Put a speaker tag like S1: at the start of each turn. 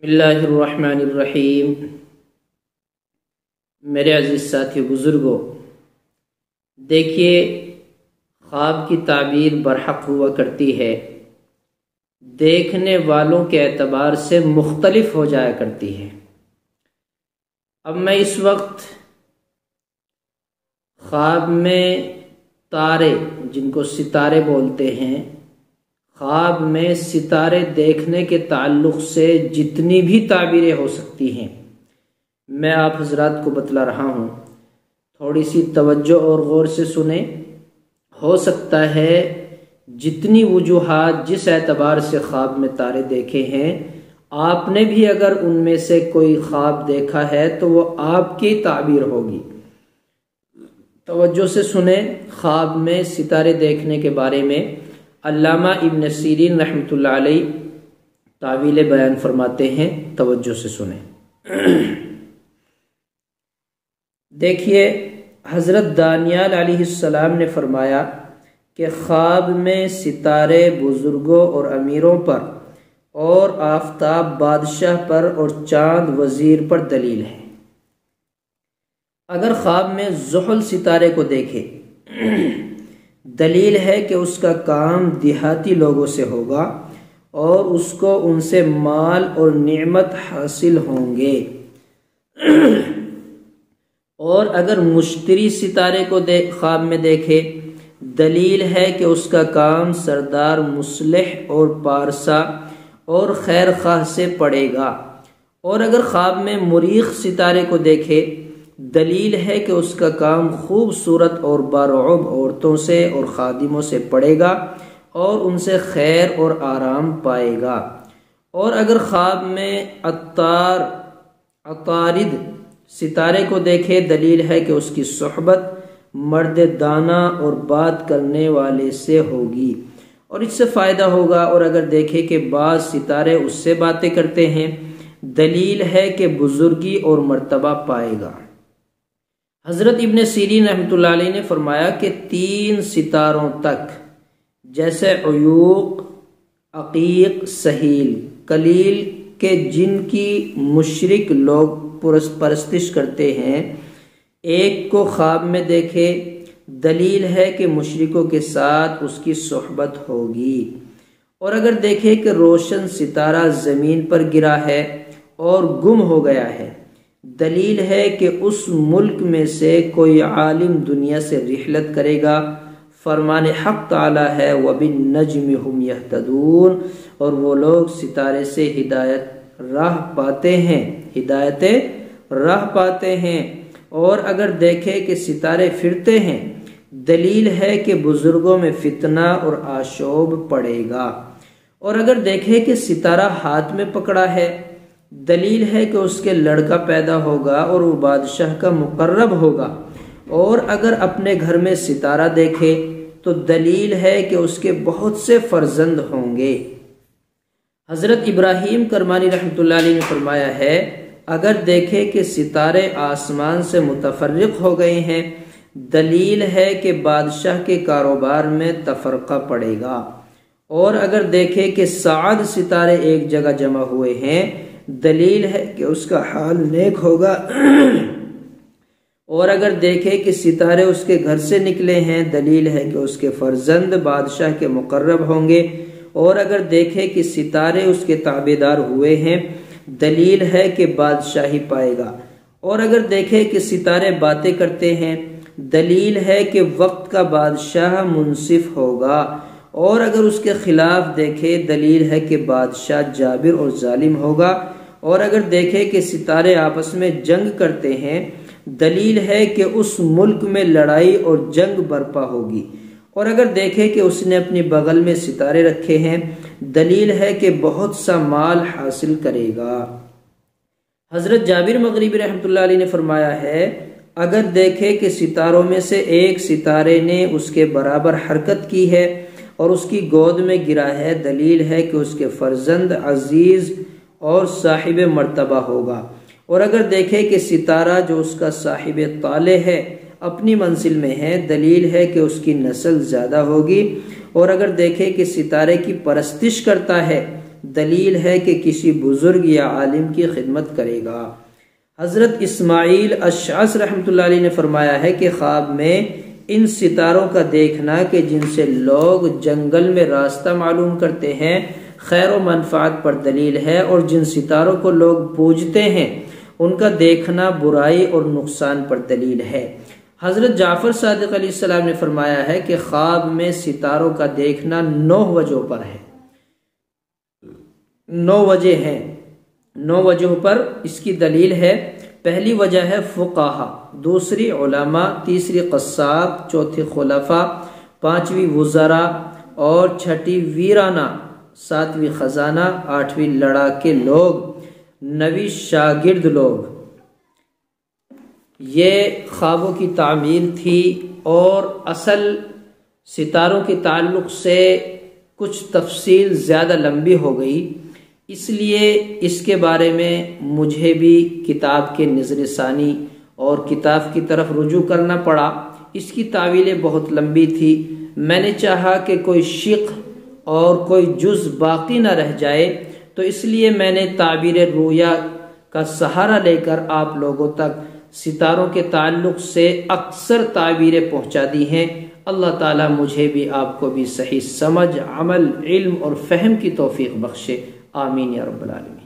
S1: بسم اللہ الرحمن الرحیم۔ میرے عزیز ساتھی بزرگوں، دیکھیے خواب کی تعبیر برحق ہوا کرتی ہے، دیکھنے والوں کے اعتبار سے مختلف ہو جایا کرتی ہے۔ اب میں اس وقت خواب میں تارے، جن کو ستارے بولتے ہیں، خواب میں ستارے دیکھنے کے تعلق سے جتنی بھی تعبیریں ہو سکتی ہیں میں آپ حضرات کو بتلا رہا ہوں، تھوڑی سی توجہ اور غور سے سنیں۔ ہو سکتا ہے جتنی وجوہات جس اعتبار سے خواب میں تارے دیکھے ہیں، آپ نے بھی اگر ان میں سے کوئی خواب دیکھا ہے تو وہ آپ کی تعبیر ہوگی۔ توجہ سے سنیں، خواب میں ستارے دیکھنے کے بارے میں علامہ ابن سیرین رحمۃ اللہ علیہ تعویل بیان فرماتے ہیں، توجہ سے سنیں۔ دیکھیے حضرت دانیال علیہ السلام نے فرمایا کہ خواب میں ستارے بزرگوں اور امیروں پر اور آفتاب بادشاہ پر اور چاند وزیر پر دلیل ہے۔ اگر خواب میں زحل ستارے کو دیکھے، دلیل ہے کہ اس کا کام دیہاتی لوگوں سے ہوگا اور اس کو ان سے مال اور نعمت حاصل ہوں گے۔ اور اگر مشتری ستارے کو خواب میں دیکھے، دلیل ہے کہ اس کا کام سردار مصلح اور پارسا اور خیر خواہ سے پڑے گا۔ اور اگر خواب میں مریخ ستارے کو دیکھے، دلیل ہے کہ اس کا کام خوبصورت اور بارعب عورتوں سے اور خادموں سے پڑے گا اور ان سے خیر اور آرام پائے گا۔ اور اگر خواب میں عطارد ستارے کو دیکھے، دلیل ہے کہ اس کی صحبت مرد دانا اور بات کرنے والے سے ہوگی اور اس سے فائدہ ہوگا۔ اور اگر دیکھے کہ بعض ستارے اس سے باتیں کرتے ہیں، دلیل ہے کہ بزرگی اور مرتبہ پائے گا۔ حضرت ابن سیرین رحمۃ اللہ علیہ نے فرمایا کہ 3 ستاروں تک، جیسے عیوق، عقیق، سہیل، کلیل کے جن کی مشرک لوگ پرستش کرتے ہیں، ایک کو خواب میں دیکھے، دلیل ہے کہ مشرکوں کے ساتھ اس کی صحبت ہوگی۔ اور اگر دیکھے کہ روشن ستارہ زمین پر گرا ہے اور گم ہو گیا ہے، دلیل ہے کہ اس ملک میں سے کوئی عالم دنیا سے رحلت کرے گا۔ فرمان حق تعالی ہے وَبِالنَّجْمِ هُمْ يَهْتَدُونَ، اور وہ لوگ ستارے سے ہدایت راہ پاتے ہیں۔ اور اگر دیکھے کہ ستارے پھرتے ہیں، دلیل ہے کہ بزرگوں میں فتنہ اور آشوب پڑے گا۔ اور اگر دیکھے کہ ستارہ ہاتھ میں پکڑا ہے، دلیل ہے کہ اس کے لڑکا پیدا ہوگا اور وہ بادشاہ کا مقرب ہوگا۔ اور اگر اپنے گھر میں ستارہ دیکھے تو دلیل ہے کہ اس کے بہت سے فرزند ہوں گے۔ حضرت ابراہیم کرمانی رحمۃ اللہ علیہ نے فرمایا ہے، اگر دیکھے کہ ستارے آسمان سے متفرق ہو گئے ہیں، دلیل ہے کہ بادشاہ کے کاروبار میں تفرقہ پڑے گا۔ اور اگر دیکھے کہ سعد ستارے ایک جگہ جمع ہوئے ہیں، دلیل ہے کہ اس کا حال نیک ہوگا۔ اور اگر دیکھے کہ ستارے اس کے گھر سے نکلے ہیں، دلیل ہے کہ اس کے فرزند بادشاہ کے مقرب ہوں گے۔ اور اگر دیکھے کہ ستارے اس کے تابعدار ہوئے ہیں، دلیل ہے کہ بادشاہی پائے گا۔ اور اگر دیکھے کہ ستارے باتیں کرتے ہیں، دلیل ہے کہ وقت کا بادشاہ منصف ہوگا۔ اور اگر اس کے خلاف دیکھے، دلیل ہے کہ بادشاہ جابر اور ظالم ہوگا۔ اور اگر دیکھے کہ ستارے آپس میں جنگ کرتے ہیں، دلیل ہے کہ اس ملک میں لڑائی اور جنگ برپا ہوگی۔ اور اگر دیکھے کہ اس نے اپنی بغل میں ستارے رکھے ہیں، دلیل ہے کہ بہت سا مال حاصل کرے گا۔ حضرت جابر مغربی رحمۃ اللہ علیہ نے فرمایا ہے، اگر دیکھے کہ ستاروں میں سے ایک ستارے نے اس کے برابر حرکت کی ہے اور اس کی گود میں گرا ہے، دلیل ہے کہ اس کے فرزند عزیز اور صاحب مرتبہ ہوگا۔ اور اگر دیکھے کہ ستارہ جو اس کا صاحب طالع ہے اپنی منزل میں ہے، دلیل ہے کہ اس کی نسل زیادہ ہوگی۔ اور اگر دیکھے کہ ستارے کی پرستش کرتا ہے، دلیل ہے کہ کسی بزرگ یا عالم کی خدمت کرے گا۔ حضرت اسماعیل اشعث رحمۃ اللہ علیہ نے فرمایا ہے کہ خواب میں ان ستاروں کا دیکھنا کہ جن سے لوگ جنگل میں راستہ معلوم کرتے ہیں خیر و منفعت پر دلیل ہے، اور جن ستاروں کو لوگ پوجتے ہیں ان کا دیکھنا برائی اور نقصان پر دلیل ہے۔ حضرت جعفر صادق علیہ السلام نے فرمایا ہے کہ خواب میں ستاروں کا دیکھنا 9 وجہوں پر ہے، 9 وجہ ہیں، 9 وجہوں پر اس کی دلیل ہے۔ پہلی وجہ ہے فقہا، دوسری علماء، تیسری قصاب، چوتھی خلفاء، پانچویں وزراء اور چھٹی ویرانہ، ساتویں خزانہ، آٹھویں لڑاکے لوگ، نویں شاگرد لوگ۔ یہ خوابوں کی تعمیل تھی، اور اصل ستاروں کے تعلق سے کچھ تفصیل زیادہ لمبی ہو گئی، اس لیے اس کے بارے میں مجھے بھی کتاب کے نظر ثانی اور کتاب کی طرف رجوع کرنا پڑا۔ اس کی تعویلیں بہت لمبی تھی، میں نے چاہا کہ کوئی شق اور کوئی جز باقی نہ رہ جائے، تو اس لیے میں نے تعبیر رویا کا سہارا لے کر آپ لوگوں تک ستاروں کے تعلق سے اکثر تعبیریں پہنچا دی ہیں۔ اللہ تعالیٰ مجھے بھی آپ کو بھی صحیح سمجھ، عمل، علم اور فہم کی توفیق بخشے، آمین یا رب العالمین۔